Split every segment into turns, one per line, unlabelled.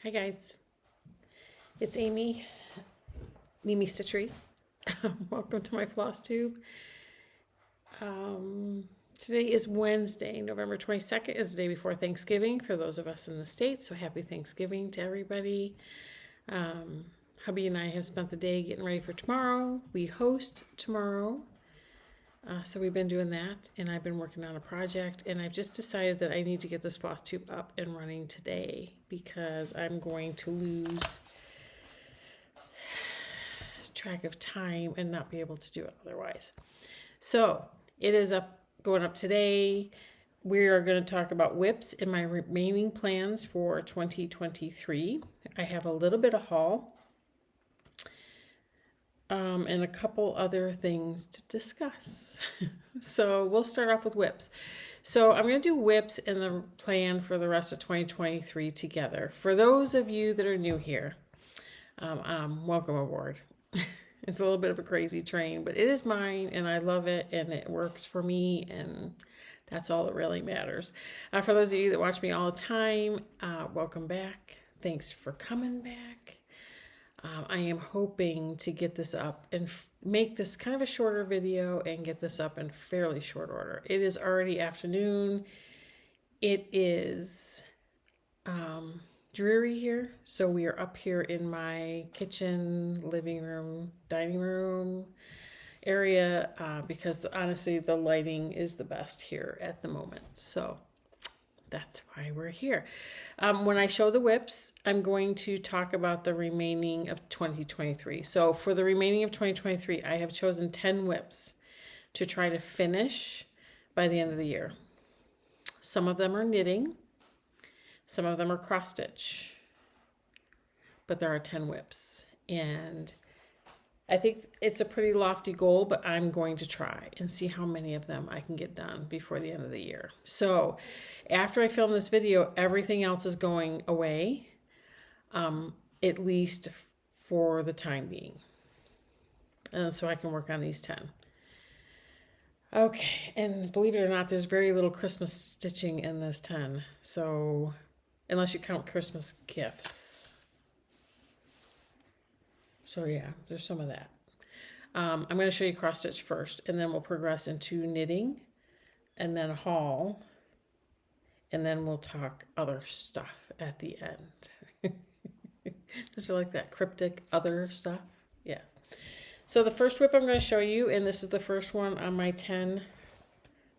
Hi guys, it's Amy, Mimi Stitchery. Welcome to my Flosstube. Today is Wednesday, November 22nd is the day before Thanksgiving for those of us in the States, so happy Thanksgiving to everybody. Hubby and I have spent the day getting ready for tomorrow. We host tomorrow, so we've been doing that, and I've been working on a project, and I've just decided that I need to get this Flosstube up and running today because I'm going to lose track of time and not be able to do it otherwise. So it is going up today. We are going to talk about WIPs and my remaining plans for 2023. I have a little bit of haul and a couple other things to discuss. So we'll start off with WIPs. So I'm going to do WIPs and the plan for the rest of 2023 together. For those of you that are new here, welcome aboard. It's a little bit of a crazy train, but it is mine and I love it and it works for me, and that's all that really matters. For those of you that watch me all the time, welcome back. Thanks for coming back. I am hoping to get this up and make this kind of a shorter video and get this up in fairly short order. It is already afternoon. It is dreary here, so we are up here in my kitchen, living room, dining room area because honestly the lighting is the best here at the moment, so that's why we're here. When I show the WIPs, I'm going to talk about the remaining of 2023. So for the remaining of 2023, I have chosen 10 WIPs to try to finish by the end of the year. Some of them are knitting. Some of them are cross stitch, but there are 10 WIPs, and I think it's a pretty lofty goal, but I'm going to try and see how many of them I can get done before the end of the year. So after I film this video, everything else is going away, at least for the time being. And so I can work on these 10. Okay, and believe it or not, there's very little Christmas stitching in this 10. So unless you count Christmas gifts. So yeah, there's some of that. I'm going to show you cross stitch first, and then we'll progress into knitting, and then haul, and then we'll talk other stuff at the end. Don't you like that cryptic other stuff? Yeah. So the first WIP I'm going to show you, and this is the first one on my 10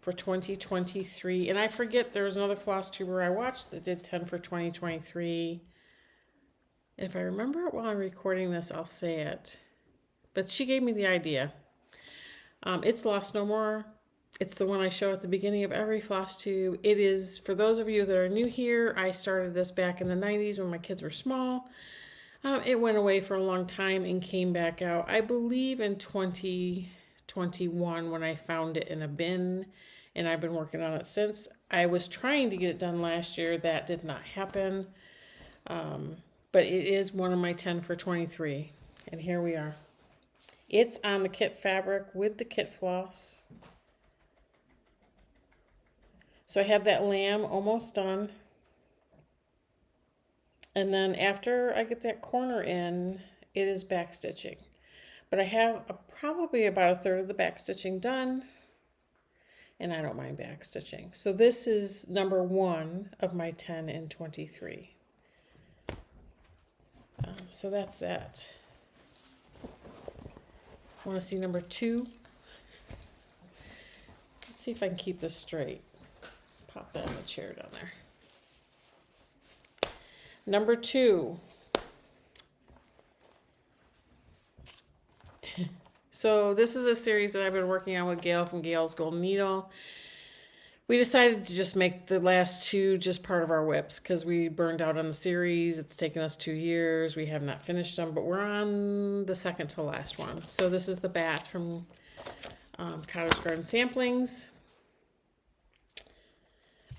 for 2023. And I forget, there was another Flosstuber I watched that did 10 for 2023. If I remember it while I'm recording this, I'll say it. But she gave me the idea. It's Lost No More. It's the one I show at the beginning of every Flosstube. It is, for those of you that are new here, I started this back in the 90s when my kids were small. It went away for a long time and came back out, I believe, in 2021 when I found it in a bin, and I've been working on it since. I was trying to get it done last year. That did not happen. But it is one of my 10 for 23. And here we are. It's on the kit fabric with the kit floss. So I have that lamb almost done. And then after I get that corner in, it is back stitching. But I have probably about a third of the back stitching done. And I don't mind back stitching. So this is number 1 of my 10 in 23. So that's that. Want to see number 2? Let's see if I can keep this straight. Pop that in the chair down there. Number 2. So this is a series that I've been working on with Gail from Gail's Golden Needle. We decided to just make the last 2 just part of our WIPs because we burned out on the series. It's taken us 2 years. We have not finished them, but we're on the second to last one. So this is the bat from Cottage Garden Samplings.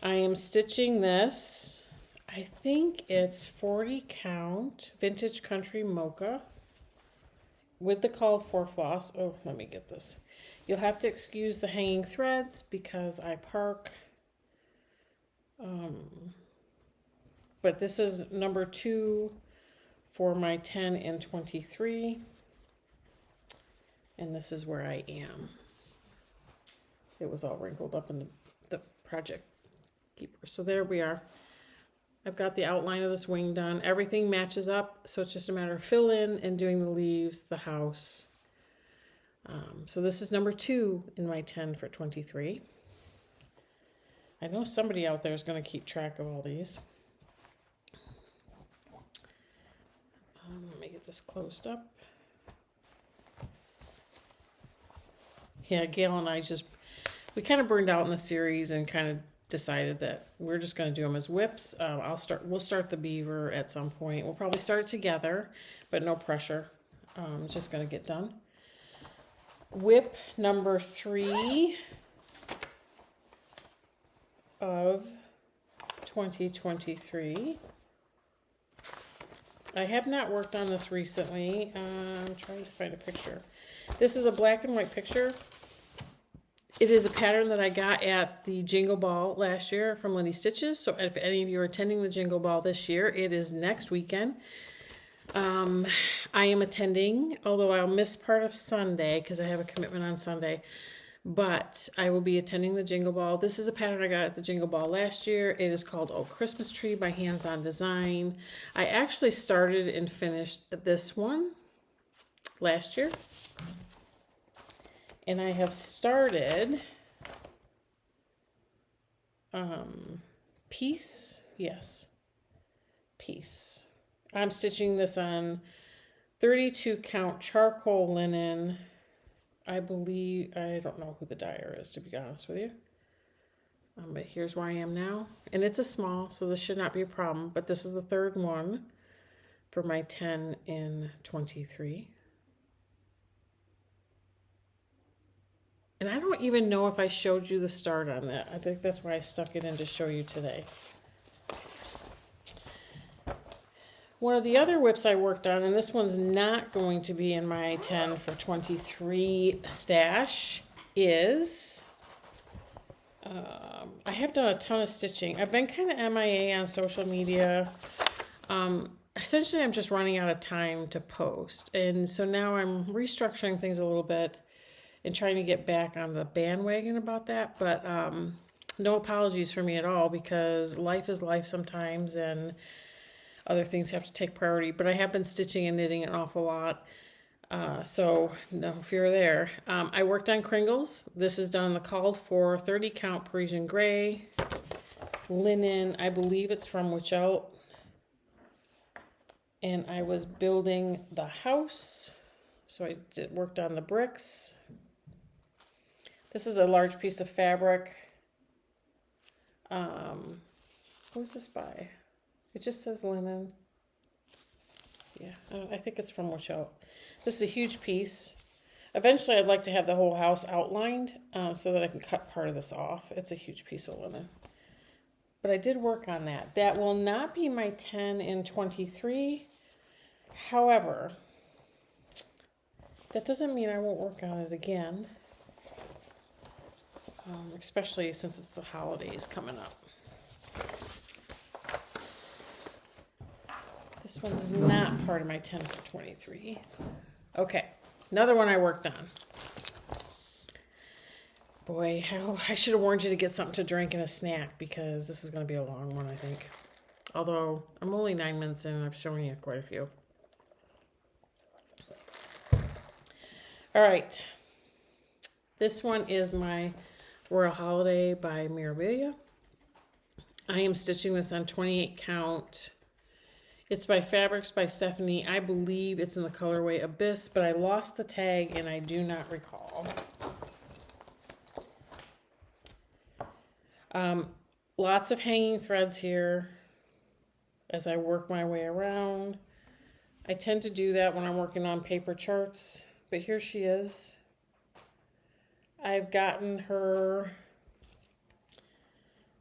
I am stitching this. I think it's 40 count Vintage Country Mocha with the called for floss. Oh, let me get this. You'll have to excuse the hanging threads because I park but this is number 2 for my 10 and 23. And this is where I am. It was all wrinkled up in the project keeper. So there we are. I've got the outline of this wing done. Everything matches up, so it's just a matter of fill in and doing the leaves, the house. So this is number 2 in my 10 for 23. I know somebody out there is going to keep track of all these. Let me get this closed up. Yeah, Gail and I we kind of burned out in the series and kind of decided that we're just going to do them as WIPs. We'll start the beaver at some point. We'll probably start it together, but no pressure. It's just going to get done. WIP number 3 of 2023. I have not worked on this recently. I'm trying to find a picture. This is a black and white picture. It is a pattern that I got at the Jingle Ball last year from Lindy Stitches. So if any of you are attending the Jingle Ball this year, it is next weekend. I am attending, although I'll miss part of Sunday because I have a commitment on Sunday. But I will be attending the Jingle Ball. This is a pattern I got at the Jingle Ball last year. It is called Oh Christmas Tree by Hands On Design. I actually started and finished this one last year. And I have started Peace. Yes. Peace. I'm stitching this on 32 count charcoal linen. I don't know who the dyer is, to be honest with you. But here's where I am now. And it's a small, so this should not be a problem. But this is the third one for my 10 in 23. And I don't even know if I showed you the start on that. I think that's why I stuck it in to show you today. One of the other WIPs I worked on, and this one's not going to be in my 10 for 23 stash, is... I have done a ton of stitching. I've been kind of MIA on social media. Essentially, I'm just running out of time to post. And so now I'm restructuring things a little bit and trying to get back on the bandwagon about that. But no apologies for me at all, because life is life sometimes and other things have to take priority. But I have been stitching and knitting an awful lot. So no fear there. I worked on Kringles. This is done the called for 30 count Parisian gray linen. I believe it's from Wichout. And I was building the house. So I worked on the bricks. This is a large piece of fabric. Who's this by? It just says linen. Yeah, I think it's from Wichout. This is a huge piece. Eventually, I'd like to have the whole house outlined so that I can cut part of this off. It's a huge piece of linen. But I did work on that. That will not be my 10 in 23. However, that doesn't mean I won't work on it again. Especially since it's the holidays coming up. This one's not part of my 10 for 23. Okay, another one I worked on. Boy, I should have warned you to get something to drink and a snack, because this is going to be a long one, I think. Although, I'm only 9 minutes in and I've shown you quite a few. All right. This one is my Royal Holiday by Mirabilia. I am stitching this on 28 count. It's by Fabrics by Stephanie. I believe it's in the colorway Abyss, but I lost the tag and I do not recall. Lots of hanging threads here as I work my way around. I tend to do that when I'm working on paper charts, but here she is. I've gotten her,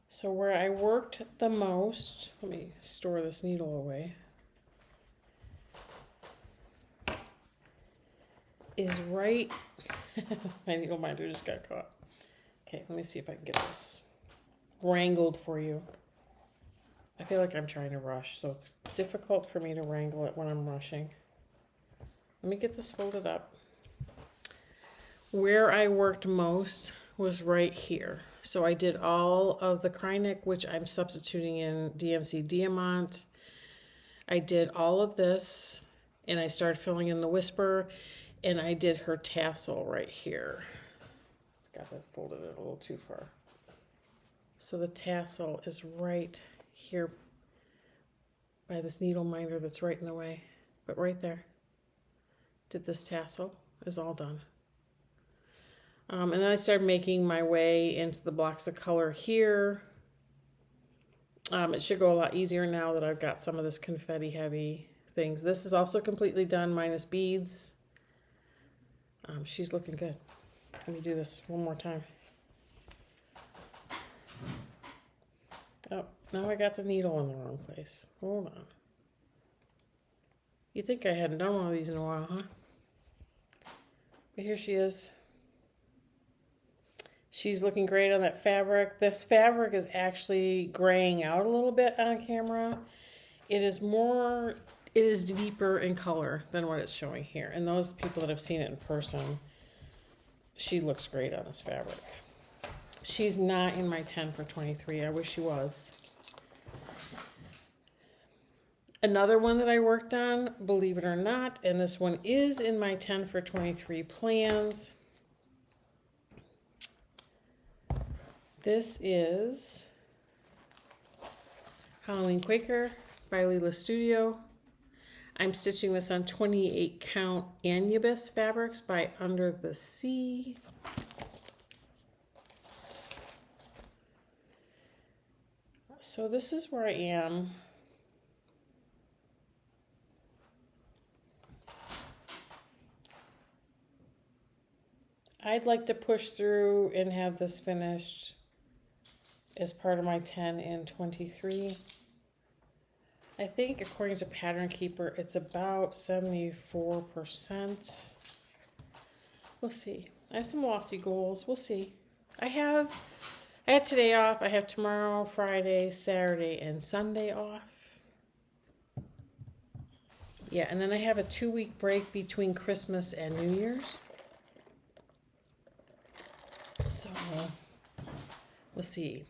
so where I worked the most, let me store this needle away, is right, my needle minder just got caught. Okay, let me see if I can get this wrangled for you. I feel like I'm trying to rush, so it's difficult for me to wrangle it when I'm rushing. Let me get this folded up. Where I worked most was right here. So I did all of the Krynic, which I'm substituting in DMC Diamant. I did all of this, and I started filling in the Whisper, and I did her tassel right here. It's got it folded it a little too far. So the tassel is right here by this needle minder that's right in the way, but right there. Did this tassel, is all done. And then I started making my way into the blocks of color here. It should go a lot easier now that I've got some of this confetti heavy things. This is also completely done minus beads. She's looking good. Let me do this one more time. Oh, now I got the needle in the wrong place. Hold on. You think I hadn't done one of these in a while, huh? But here she is. She's looking great on that fabric. This fabric is actually graying out a little bit on camera. It is deeper in color than what it's showing here. And those people that have seen it in person, she looks great on this fabric. She's not in my 10 for 23. I wish she was. Another one that I worked on, believe it or not, and this one is in my 10 for 23 plans. This is Halloween Quaker by Leela Studio. I'm stitching this on 28 count Anubis fabrics by Under the Sea. So this is where I am. I'd like to push through and have this finished as part of my 10 and 23. I think according to Pattern Keeper, it's about 74%. We'll see. I have some lofty goals. We'll see. I had today off. I have tomorrow, Friday, Saturday, and Sunday off. Yeah, and then I have a 2-week break between Christmas and New Year's. So, we'll see.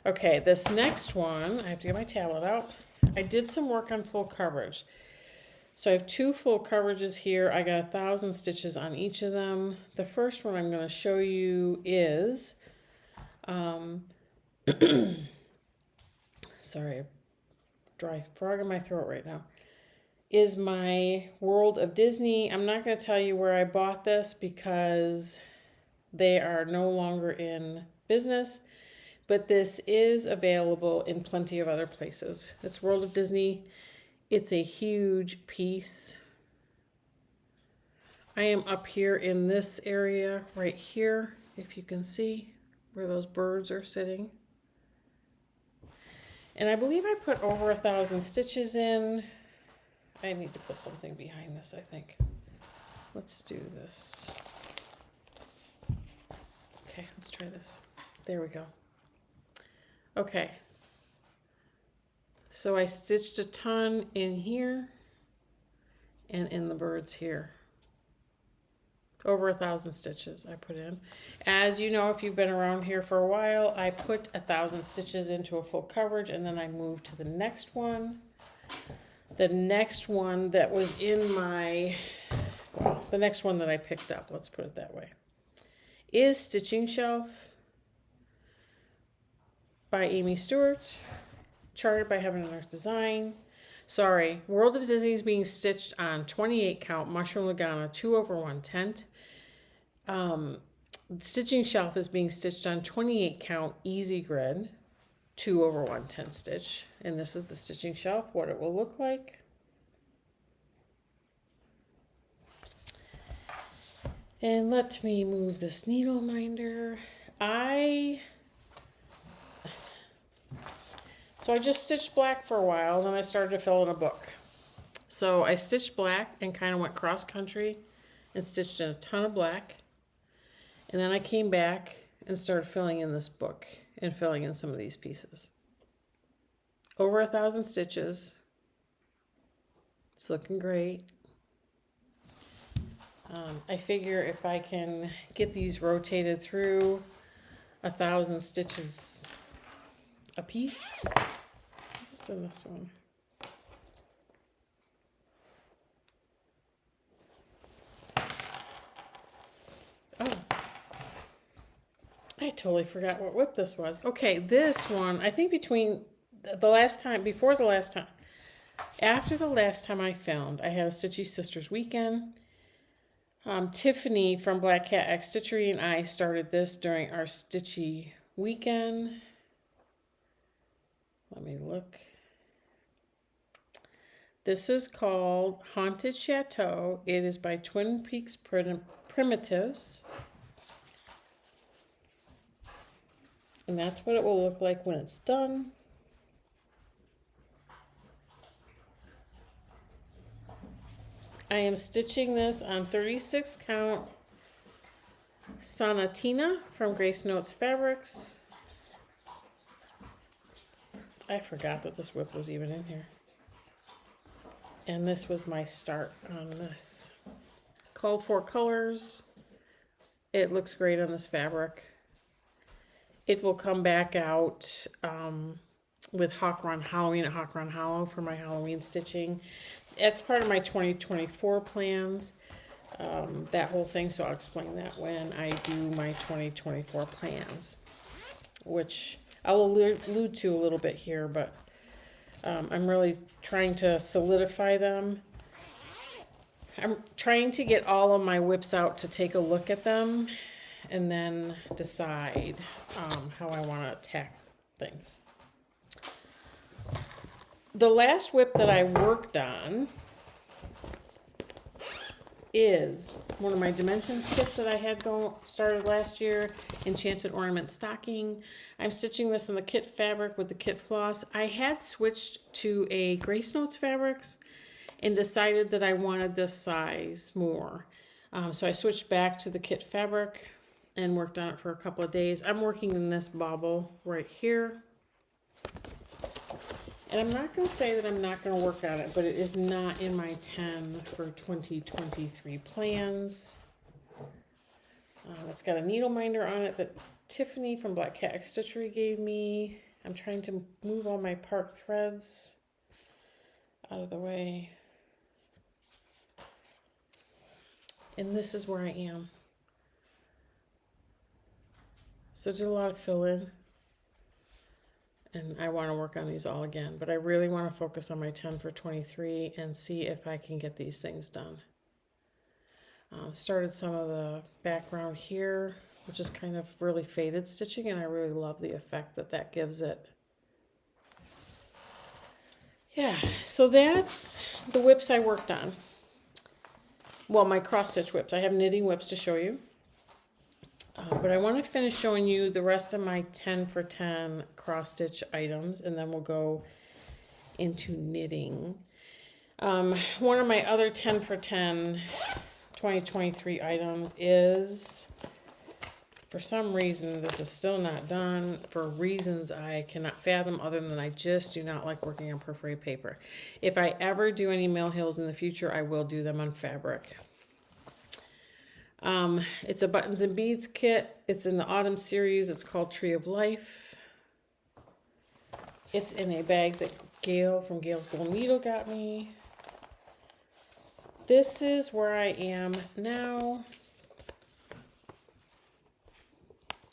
Okay, this next one, I have to get my tablet out. I did some work on full coverage. So I have 2 full coverages here. I got 1,000 stitches on each of them. The first one I'm going to show you is, sorry, dry frog in my throat right now, is my World of Disney. I'm not going to tell you where I bought this because they are no longer in business. But this is available in plenty of other places. It's World of Disney. It's a huge piece. I am up here in this area right here, if you can see where those birds are sitting. And I believe I put over 1,000 stitches in. I need to put something behind this, I think. Let's do this. Okay, let's try this. There we go. Okay, so I stitched a ton in here and in the birds here. Over 1,000 stitches I put in. As you know, if you've been around here for a while, I put 1,000 stitches into a full coverage and then I moved to the next one. The next one that was in my, well, the next one that I picked up, let's put it that way, is Stitching Shelf by Amy Stewart, charted by Heaven and Earth Design. Sorry, World of Disney is being stitched on 28 count Mushroom Lagana 2/1 tent. Stitching Shelf is being stitched on 28 count Easy Grid 2/1 tent stitch. And this is the Stitching Shelf, what it will look like. And let me move this needle minder. So I just stitched black for a while, and then I started to fill in a book. So I stitched black and kind of went cross country and stitched in a ton of black. And then I came back and started filling in this book and filling in some of these pieces. over 1,000 stitches. It's looking great. I figure if I can get these rotated through 1,000 stitches a piece. What's in this one? Oh, I totally forgot what WIP this was. Okay, this one, I think between the last time, before the last time, after the last time I filmed, I had a Stitchy Sisters weekend. Tiffany from Black Cat X Stitchery and I started this during our Stitchy weekend. Let me look. This is called Haunted Chateau. It is by Twin Peaks Primitives. And that's what it will look like when it's done. I am stitching this on 36 count Sonatina from Grace Notes Fabrics. I forgot that this WIP was even in here. And this was my start on this. Called for colors. It looks great on this fabric. It will come back out with Hawk Run Halloween at Hawk Run Hollow for my Halloween stitching. It's part of my 2024 plans, that whole thing, so I'll explain that when I do my 2024 plans, which I'll allude to a little bit here, but I'm really trying to solidify them. I'm trying to get all of my WIPs out to take a look at them and then decide how I want to attack things. The last WIP that I worked on is one of my Dimensions kits that I had started last year, Enchanted Ornament Stocking. I'm stitching this in the kit fabric with the kit floss. I had switched to a Grace Notes Fabrics and decided that I wanted this size more. So I switched back to the kit fabric and worked on it for a couple of days. I'm working in this bobble right here. And I'm not going to say that I'm not going to work on it, but it is not in my 10 for 2023 plans. It's got a needle minder on it that Tiffany from Black Cat X Stitchery gave me. I'm trying to move all my park threads out of the way. And this is where I am. So I did a lot of fill-in. And I want to work on these all again, but I really want to focus on my 10 for 23 and see if I can get these things done. Started some of the background here, which is kind of really faded stitching, and I really love the effect that that gives it. Yeah, so that's the WIPs I worked on. Well, my cross stitch WIPs. I have knitting WIPs to show you. But I want to finish showing you the rest of my 10 for 10 cross stitch items, and then we'll go into knitting. One of my other 10 for 10 2023 items is, for some reason, this is still not done for reasons I cannot fathom, other than I just do not like working on perforated paper. If I ever do any mail hills in the future, I will do them on fabric. It's a buttons and beads kit. It's in the autumn series. It's called Tree of Life. It's in a bag that Gail from Gail's Gold Needle got me. This is where I am now.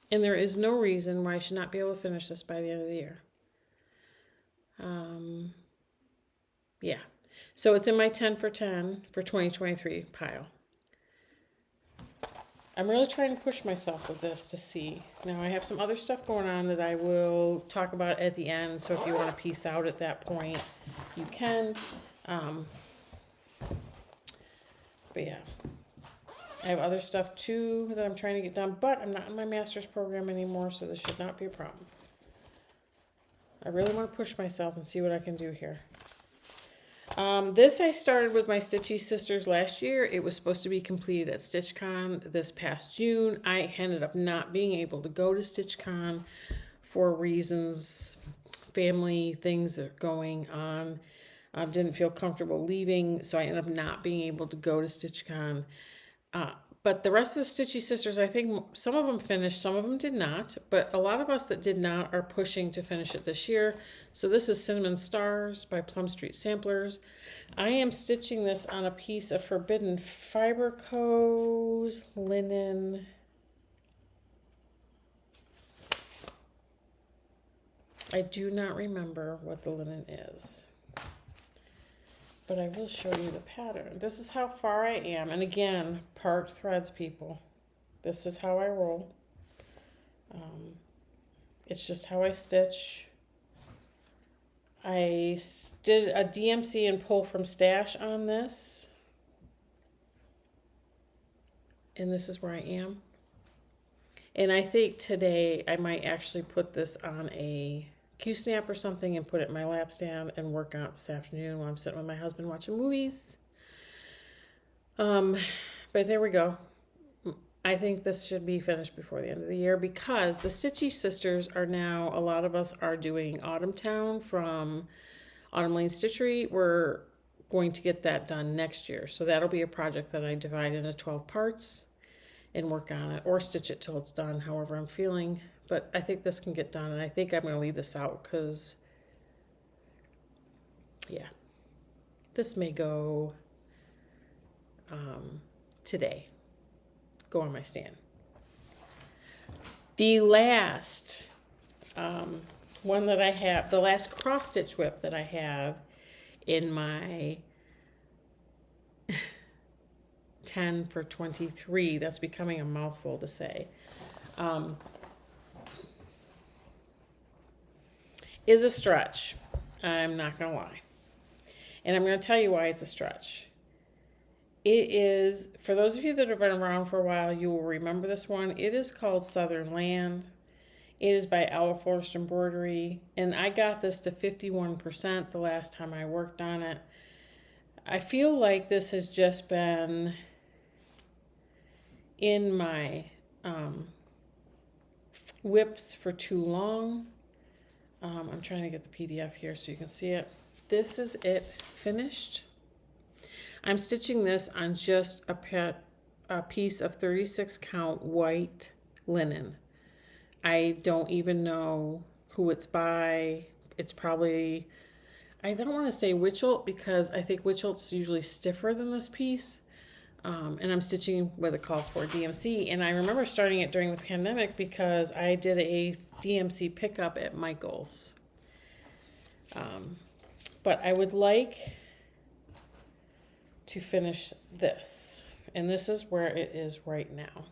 And there is no reason why I should not be able to finish this by the end of the year. Yeah. So it's in my 10 for 10 for 2023 pile. I'm really trying to push myself with this to see. Now I have some other stuff going on that I will talk about at the end, so if you want to piece out at that point, you can. But yeah, I have other stuff too that I'm trying to get done, but I'm not in my master's program anymore, so this should not be a problem. I really want to push myself and see what I can do here. This I started with my Stitchy Sisters last year. It was supposed to be completed at StitchCon this past June. I ended up not being able to go to StitchCon for reasons family things are going on. Didn't feel comfortable leaving, so I ended up not being able to go to StitchCon. But the rest of the Stitchy Sisters, I think some of them finished, some of them did not. But a lot of us that did not are pushing to finish it this year. So this is Cinnamon Stars by Plum Street Samplers. I am stitching this on a piece of Forbidden Fiber Co's linen. I do not remember what the linen is, but I will show you the pattern. This is how far I am. And again, part threads, people. This is how I roll. It's just how I stitch. I did a DMC and pull from stash on this. And this is where I am. And I think today I might actually put this on a Q-snap or something and put it in my lap stand and work on it this afternoon while I'm sitting with my husband watching movies. But there we go. I think this should be finished before the end of the year because the Stitchy Sisters are now, a lot of us are doing Autumn Town from Autumn Lane Stitchery. We're going to get that done next year. So that'll be a project that I divide into 12 parts and work on it or stitch it till it's done, however I'm feeling. But I think this can get done, and I think I'm going to leave this out because, yeah, this may go today, go on my stand. The last one that I have, the last cross-stitch WIP that I have in my 10 for 23, that's becoming a mouthful to say, is a stretch. I'm not going to lie. And I'm going to tell you why it's a stretch. It is, for those of you that have been around for a while, you will remember this one. It is called Southern Land. It is by Owl Forest Embroidery. And I got this to 51% the last time I worked on it. I feel like this has just been in my WIPs for too long. I'm trying to get the PDF here so you can see it. This is it finished. I'm stitching this on just a piece of 36 count white linen. I don't even know who it's by. It's probably, I don't want to say Witchelt because I think Witchelt's usually stiffer than this piece. And I'm stitching with a call for DMC. And I remember starting it during the pandemic because I did a DMC pickup at Michael's. But I would like to finish this. And this is where it is right now.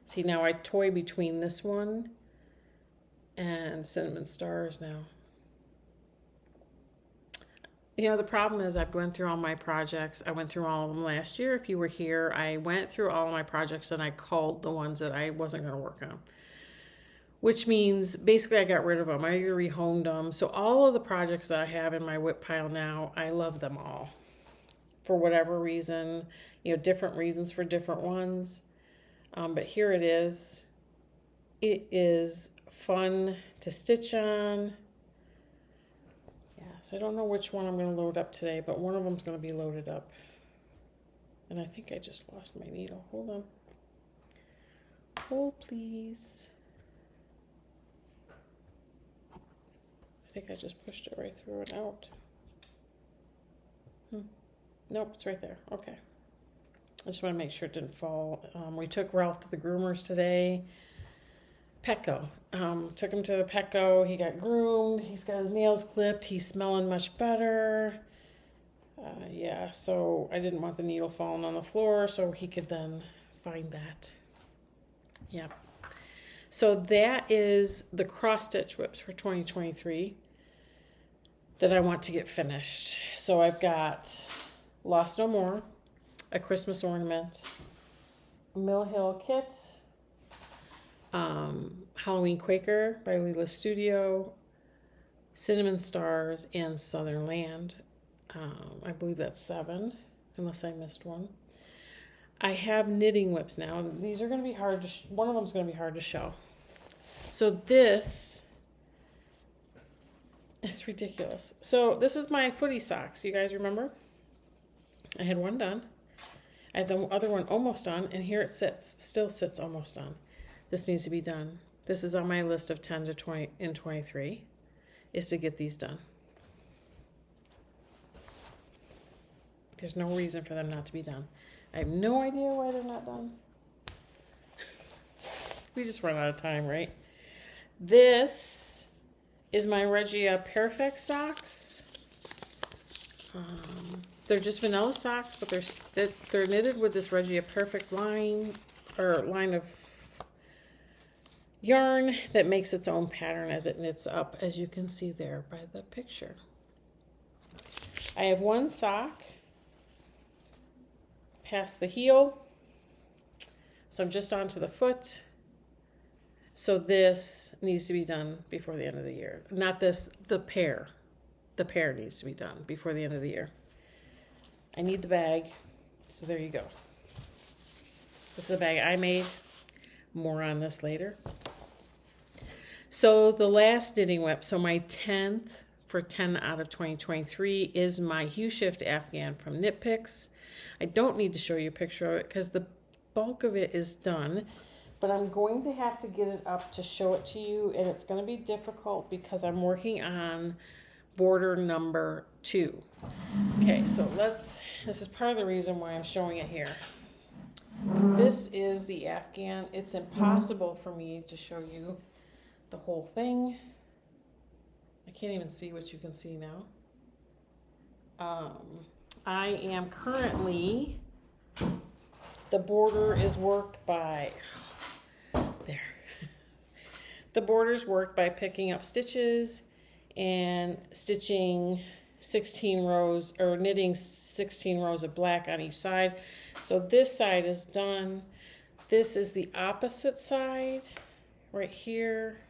See, now I toy between this one and Cinnamon Stars now. You know, the problem is I've gone through all my projects. I went through all of them last year. If you were here, I went through all of my projects and I culled the ones that I wasn't going to work on. Which means basically I got rid of them. I either rehomed them. So all of the projects that I have in my WIP pile now, I love them all. For whatever reason, you know, different reasons for different ones. But here it is. It is fun to stitch on. So I don't know which one I'm going to load up today, but one of them's going to be loaded up. And I think I just lost my needle. Hold on. Hold, please. I think I just pushed it right through and out. Nope, it's right there. Okay. I just want to make sure it didn't fall. We took Ralph to the groomers today. Petco. Took him to Petco. He got groomed. He's got his nails clipped. He's smelling much better. Yeah, so I didn't want the needle falling on the floor so he could then find that. Yeah. So that is the cross-stitch WIPs for 2023 that I want to get finished. So I've got Lost No More, A Christmas Ornament, Mill Hill Kit, Halloween Quaker by Leela Studio, Cinnamon Stars, and Southern Land. I believe that's 7, unless I missed one. I have knitting WIPs now. These are going to be hard to one of them is going to be hard to show. So this It's ridiculous. So this is my footy socks. You guys remember? I had one done. I had the other one almost done, and here it sits. Still sits almost done. This needs to be done. This is on my list of 10 to 20 in 23, is to get these done. There's no reason for them not to be done. I have no idea why they're not done. We just run out of time, right? This is my Regia Perfect socks. They're just vanilla socks, but they're knitted with this Regia Perfect line of yarn that makes its own pattern as it knits up, as you can see there by the picture. I have one sock past the heel, so I'm just onto the foot. So this needs to be done before the end of the year. Not this, the pair. The pair needs to be done before the end of the year. I need the bag, so there you go. This is a bag I made. More on this later. So the last knitting WIP, so my 10th for 10 out of 2023 is my Hue Shift Afghan from Knit Picks. I don't need to show you a picture of it because the bulk of it is done. But I'm going to have to get it up to show it to you, and it's going to be difficult because I'm working on border number 2. Okay, so this is part of the reason why I'm showing it here. This is the Afghan. It's impossible for me to show you the whole thing. I can't even see what you can see now. I am currently, the border is worked by, there. The border's worked by picking up stitches and stitching 16 rows, or knitting 16 rows of black on each side. So this side is done. This is the opposite side right here.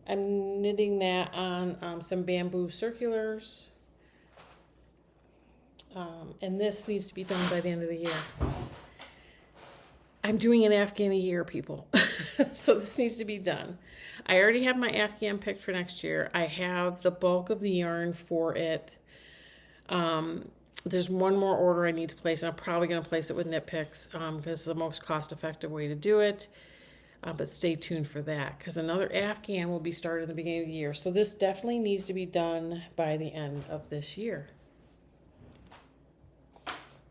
I'm knitting that on some bamboo circulars. And this needs to be done by the end of the year. I'm doing an Afghan a year, people. So this needs to be done. I already have my Afghan picked for next year. I have the bulk of the yarn for it. There's one more order I need to place. I'm probably going to place it with Knit Picks because it's the most cost-effective way to do it. But stay tuned for that because another Afghan will be started in the beginning of the year. So this definitely needs to be done by the end of this year.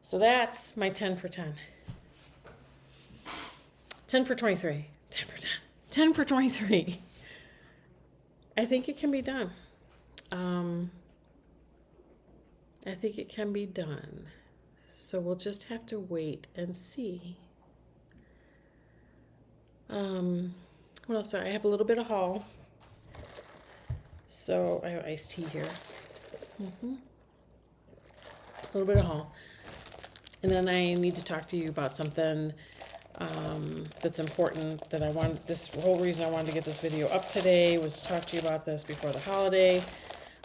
So that's my 10 for 10. 10 for 23. 10 for 10. 10 for 23. I think it can be done. I think it can be done. So we'll just have to wait and see. What else? I have a little bit of haul. So I have iced tea here. A little bit of haul. And then I need to talk to you about something that's important that I want. This whole reason I wanted to get this video up today was to talk to you about this before the holiday.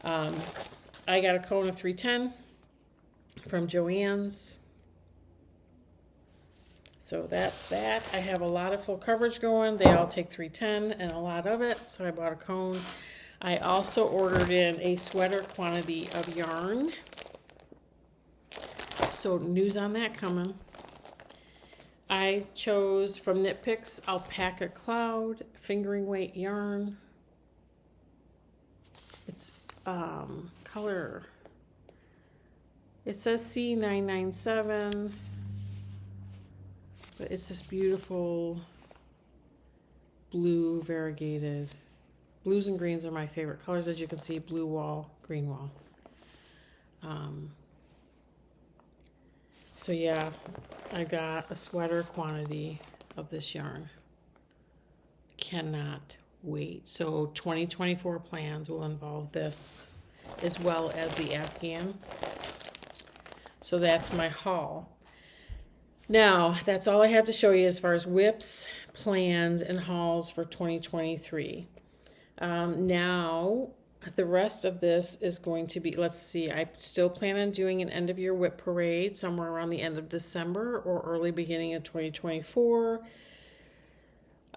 I got a cone of 310 from Joann's. So that's that. I have a lot of full coverage going. They all take 310 and a lot of it, so I bought a cone. I also ordered in a sweater quantity of yarn. So news on that coming. I chose from Knit Picks Alpaca Cloud fingering weight yarn. It's color. It says C997. But it's this beautiful blue variegated. Blues and greens are my favorite colors, as you can see. Blue wall, green wall. So yeah, I got a sweater quantity of this yarn. Cannot wait. So 2024 plans will involve this as well as the Afghan. So that's my haul. Now, that's all I have to show you as far as WIPs, plans, and hauls for 2023. Now, the rest of this is going to be, let's see, I still plan on doing an end-of-year WIP parade somewhere around the end of December or early beginning of 2024.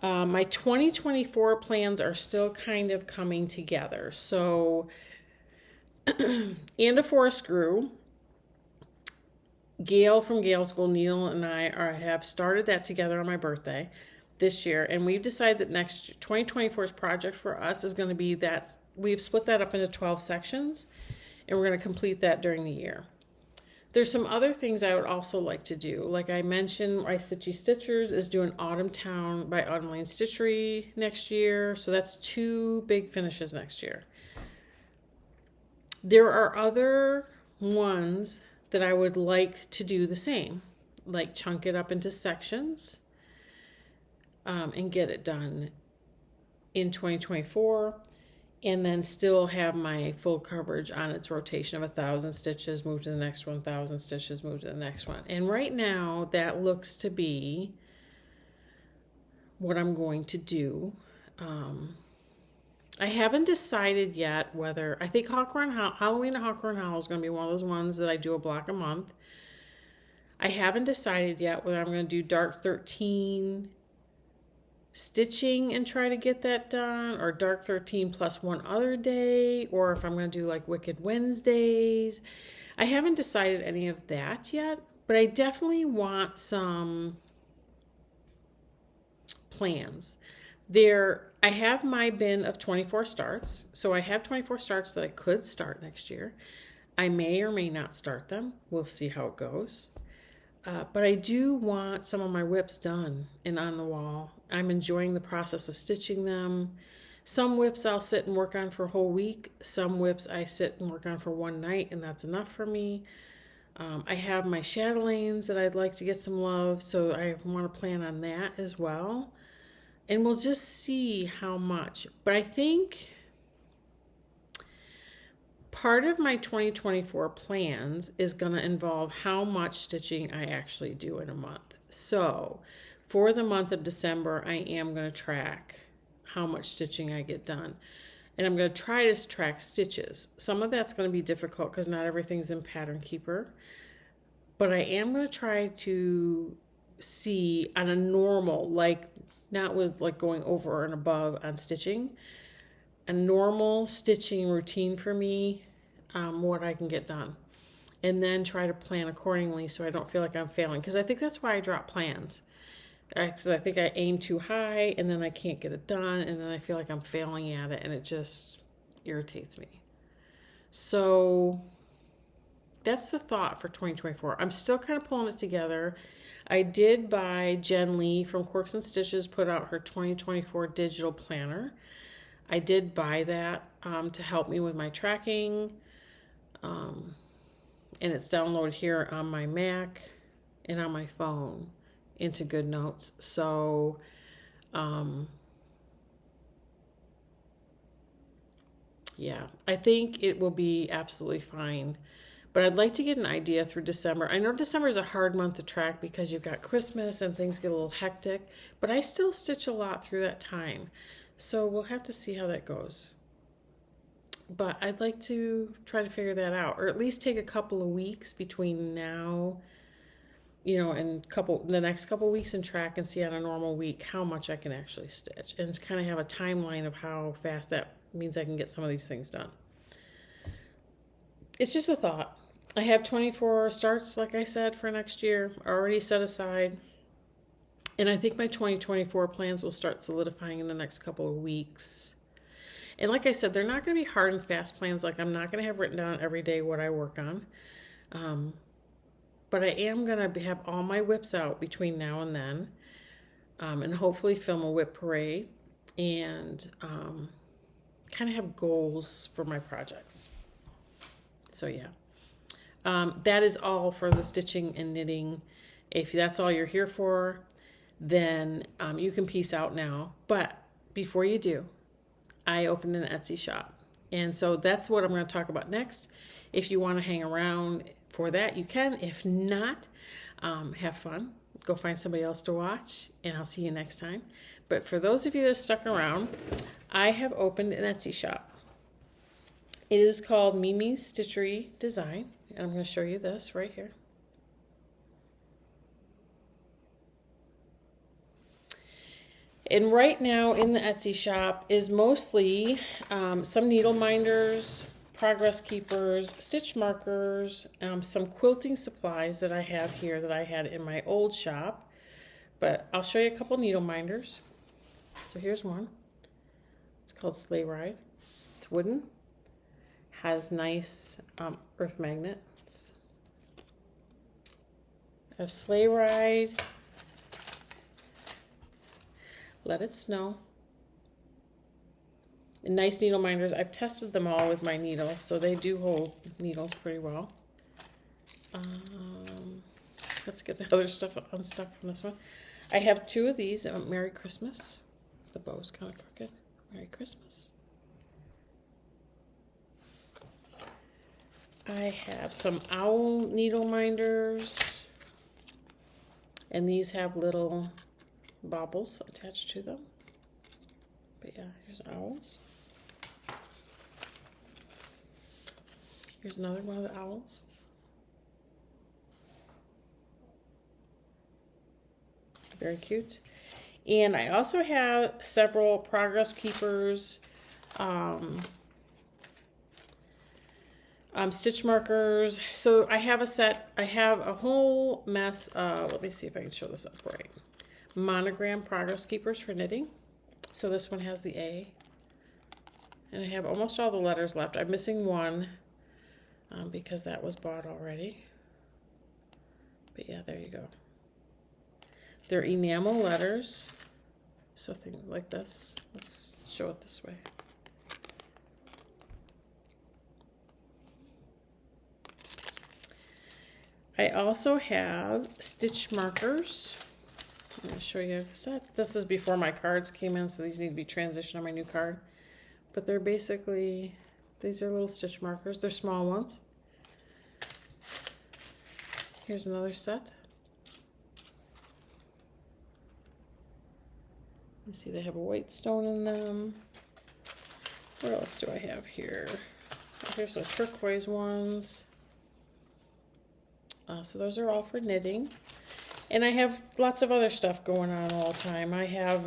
My 2024 plans are still kind of coming together. So, And a Forest Grew, Gail from Gale School, Neil and I have started that together on my birthday this year, and we've decided that next 2024's project for us is going to be that we've split that up into 12 sections, and we're going to complete that during the year. There's some other things I would also like to do. Like I mentioned, my Stitchy Stitchers is doing Autumn Town by Autumn Lane Stitchery next year, so that's 2 big finishes next year. There are other ones that I would like to do the same, like chunk it up into sections and get it done in 2024, and then still have my full coverage on its rotation of 1,000 stitches, move to the next one, 1,000 stitches, move to the next one. And right now that looks to be what I'm going to do. I haven't decided yet whether, I think Halloween and Hawthorne Hollow is going to be one of those ones that I do a block a month. I haven't decided yet whether I'm going to do Dark 13 stitching and try to get that done, or Dark 13 plus one other day, or if I'm going to do like Wicked Wednesdays. I haven't decided any of that yet, but I definitely want some plans. I have my bin of 24 starts, so I have 24 starts that I could start next year. I may or may not start them. We'll see how it goes. But I do want some of my WIPs done and on the wall. I'm enjoying the process of stitching them. Some WIPs I'll sit and work on for a whole week. Some WIPs I sit and work on for one night, and that's enough for me. I have my chatelaines that I'd like to get some love, so I want to plan on that as well. And we'll just see how much. But I think part of my 2024 plans is going to involve how much stitching I actually do in a month. So for the month of December, I am going to track how much stitching I get done. And I'm going to try to track stitches. Some of that's going to be difficult because not everything's in Pattern Keeper. But I am going to try to see on a normal, like not with like going over and above on stitching, a normal stitching routine for me, what I can get done. And then try to plan accordingly so I don't feel like I'm failing. Because I think that's why I drop plans. Because I think I aim too high and then I can't get it done. And then I feel like I'm failing at it and it just irritates me. So that's the thought for 2024. I'm still kind of pulling it together. I did buy Jen Lee from Quirks and Stitches, put out her 2024 digital planner. I did buy that to help me with my tracking. And it's downloaded here on my Mac and on my phone into GoodNotes. So, yeah, I think it will be absolutely fine. But I'd like to get an idea through December. I know December is a hard month to track because you've got Christmas and things get a little hectic, but I still stitch a lot through that time. So we'll have to see how that goes. But I'd like to try to figure that out, or at least take a couple of weeks between now, and the next couple of weeks and track and see on a normal week how much I can actually stitch, and kind of have a timeline of how fast that means I can get some of these things done. It's just a thought. I have 24 starts, like I said, for next year already set aside. And I think my 2024 plans will start solidifying in the next couple of weeks. And like I said, they're not going to be hard and fast plans. Like I'm not going to have written down every day what I work on. But I am going to have all my WIPs out between now and then. And hopefully film a WIP parade. And kind of have goals for my projects. So yeah. That is all for the stitching and knitting. If that's all you're here for, then you can peace out now. But before you do, I opened an Etsy shop. And so that's what I'm going to talk about next. If you want to hang around for that, you can. If not, have fun. Go find somebody else to watch, and I'll see you next time. But for those of you that stuck around, I have opened an Etsy shop. It is called Mimi's Stitchery Design. And I'm going to show you this right here. And right now in the Etsy shop is mostly some needle minders, progress keepers, stitch markers, some quilting supplies that I have here that I had in my old shop. But I'll show you a couple needle minders. So here's one. It's called Sleigh Ride. It's wooden. Has nice earth magnets. I have Sleigh Ride. Let It Snow. And nice needle minders. I've tested them all with my needles, so they do hold needles pretty well. Let's get the other stuff unstuck from this one. I have two of these. Merry Christmas. The bow's kind of crooked. Merry Christmas. I have some owl needle minders. And these have little baubles attached to them. But yeah, here's owls. Here's another one of the owls. Very cute. And I also have several progress keepers, stitch markers. So I have a set, I have a whole mess of, let me see if I can show this up right. Monogram progress keepers for knitting. So this one has the A. And I have almost all the letters left. I'm missing one because that was bought already. But yeah, there you go. They're enamel letters. So things like this. Let's show it this way. I also have stitch markers. I'm going to show you a set. This is before my cards came in, so these need to be transitioned on my new card. But they're basically, these are little stitch markers. They're small ones. Here's another set. You see they have a white stone in them. What else do I have here? Oh, here's some turquoise ones. So those are all for knitting. And I have lots of other stuff going on all the time. I have,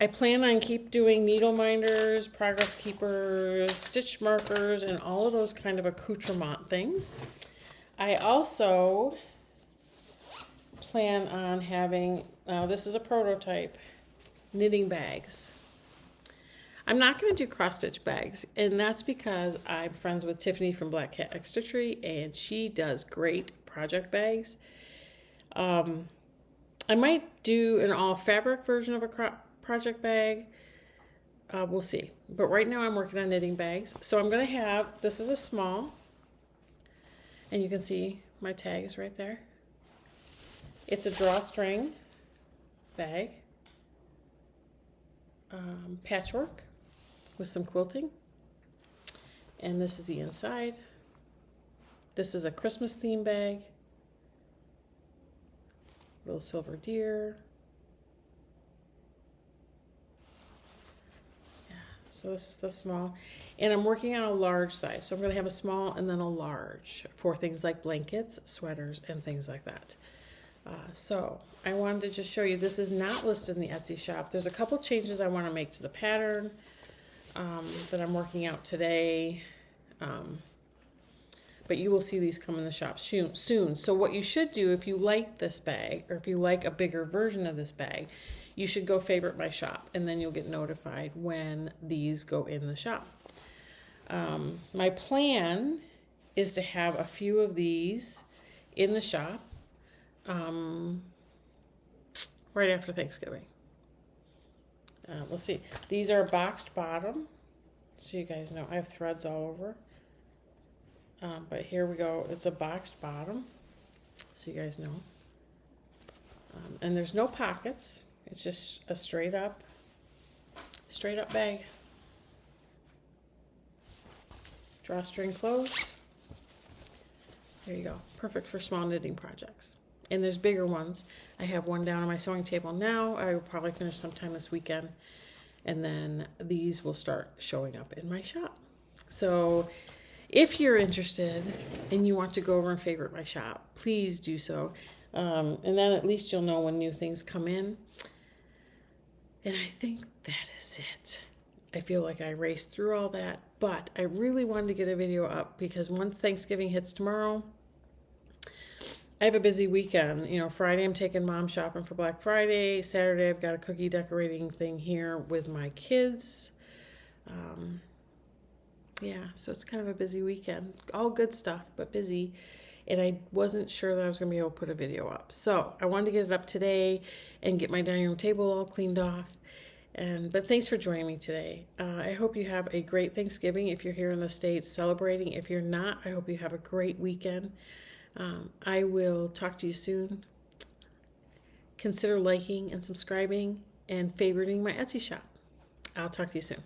I plan on keep doing needle minders, progress keepers, stitch markers, and all of those kind of accoutrement things. I also plan on having, this is a prototype, knitting bags. I'm not going to do cross stitch bags, and that's because I'm friends with Tiffany from Black Cat Extra Tree, and she does great project bags. I might do an all fabric version of a project bag. We'll see. But right now I'm working on knitting bags. So I'm going to have, this is a small, and you can see my tag is right there. It's a drawstring bag, patchwork with some quilting. And this is the inside. This is a Christmas theme bag. Little silver deer. Yeah, so this is the small. And I'm working on a large size. So I'm going to have a small and then a large for things like blankets, sweaters, and things like that. So I wanted to just show you, this is not listed in the Etsy shop. There's a couple changes I want to make to the pattern that I'm working out today. But you will see these come in the shop soon. So what you should do if you like this bag, or if you like a bigger version of this bag, you should go favorite my shop, and then you'll get notified when these go in the shop. My plan is to have a few of these in the shop right after Thanksgiving. We'll see. These are boxed bottom, so you guys know I have threads all over. But here we go. It's a boxed bottom, so you guys know. And there's no pockets. It's just a straight up bag. Drawstring closed. There you go. Perfect for small knitting projects. And there's bigger ones. I have one down on my sewing table now. I will probably finish sometime this weekend. And then these will start showing up in my shop. So if you're interested and you want to go over and favorite my shop, please do so. And then at least you'll know when new things come in. And I think that is it. I feel like I raced through all that, but I really wanted to get a video up because once Thanksgiving hits tomorrow, I have a busy weekend. You know, Friday I'm taking mom shopping for Black Friday. Saturday I've got a cookie decorating thing here with my kids. Yeah, so it's kind of a busy weekend. All good stuff, but busy. And I wasn't sure that I was going to be able to put a video up. So I wanted to get it up today and get my dining room table all cleaned off. But thanks for joining me today. I hope you have a great Thanksgiving if you're here in the States celebrating. If you're not, I hope you have a great weekend. I will talk to you soon. Consider liking and subscribing and favoriting my Etsy shop. I'll talk to you soon.